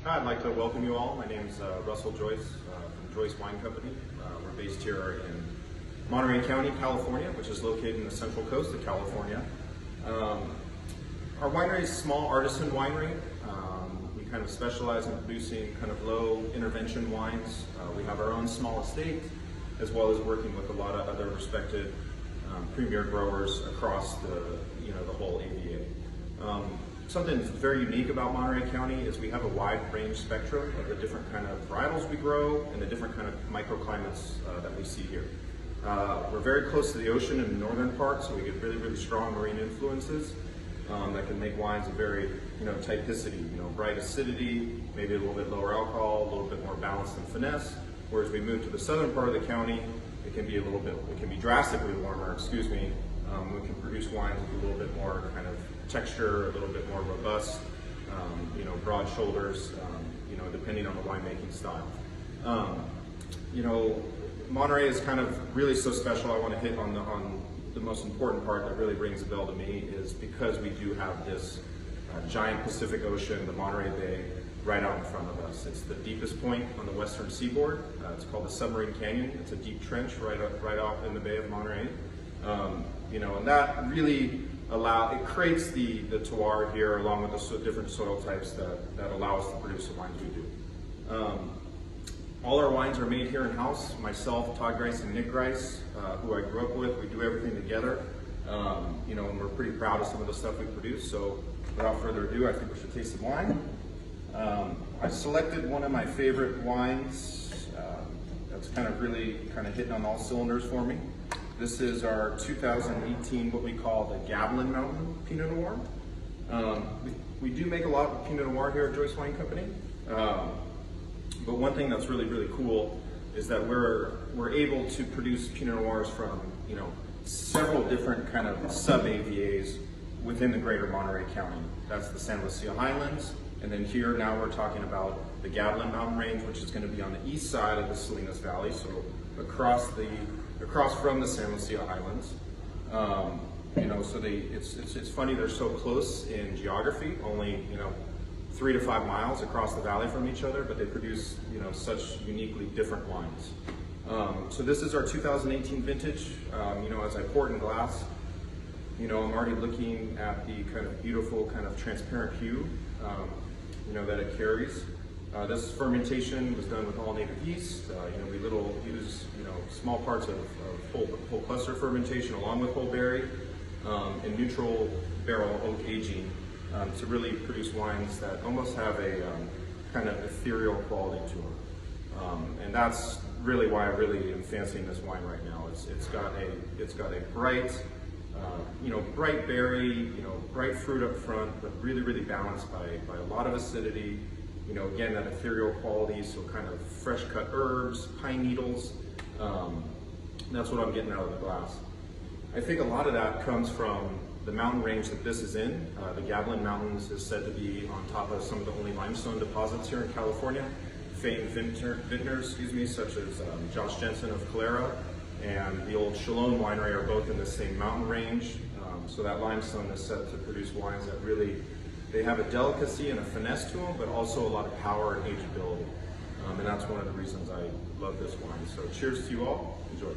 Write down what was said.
Hi, I'd like to welcome you all. My name is Russell Joyce from Joyce Wine Company. We're based here in Monterey County, California, which is located in the central coast of California. Our winery is a small artisan winery. We kind of specialize in producing kind of low intervention wines. We have our own small estate, as well as working with a lot of other respected premier growers across the whole AVA. Something that's very unique about Monterey County is we have a wide range spectrum of the different kind of varietals we grow and the different kind of microclimates that we see here. We're very close to the ocean in the northern part, so we get really, really strong marine influences that can make wines a very, typicity, bright acidity, maybe a little bit lower alcohol, a little bit more balanced and finesse. Whereas we move to the southern part of the county, it can be drastically warmer, we can produce wines with a little bit more kind of texture, a little bit more robust, broad shoulders, depending on the winemaking style. Monterey is kind of really so special. I want to hit on the most important part that really rings a bell to me is because we do have this giant Pacific Ocean, the Monterey Bay, right out in front of us. It's the deepest point on the western seaboard. It's called the Submarine Canyon. It's a deep trench right off in the Bay of Monterey. And that really it creates the terroir here along with the different soil types that allow us to produce the wines we do. All our wines are made here in-house. Myself, Todd Grice, and Nick Grice, who I grew up with, we do everything together. And we're pretty proud of some of the stuff we produce. So without further ado, I think we should taste some wine. I selected one of my favorite wines that's really hitting on all cylinders for me. This is our 2018, what we call the Gablin Mountain Pinot Noir. We do make a lot of Pinot Noir here at Joyce Wine Company. But one thing that's really, really cool is that we're able to produce Pinot Noirs from, several different kind of sub-AVAs within the greater Monterey County. That's the San Lucia Highlands. And then here now we're talking about the Gablin Mountain Range, which is going to be on the east side of the Salinas Valley, so across from the San Lucia Highlands. It's funny, they're so close in geography, only 3 to 5 miles across the valley from each other, but they produce such uniquely different wines. So this is our 2018 vintage. As I pour it in glass, I'm already looking at the kind of beautiful kind of transparent hue that it carries. This fermentation was done with all native yeast. We use small parts of whole cluster fermentation along with whole berry and neutral barrel oak aging to really produce wines that almost have a kind of ethereal quality to them. And that's really why I really am fancying this wine right now. It's got a bright, bright berry, bright fruit up front, but really, really balanced by a lot of acidity. Again, that ethereal quality, so kind of fresh cut herbs, pine needles. That's what I'm getting out of the glass. I think a lot of that comes from the mountain range that this is in. The Gablin Mountains is said to be on top of some of the only limestone deposits here in California. Famed vintners, such as Josh Jensen of Calera and the old Chalone winery are both in the same mountain range. So that limestone is set to produce wines that really, they have a delicacy and a finesse to them, but also a lot of power and ageability. And that's one of the reasons I love this wine. So cheers to you all. Enjoy.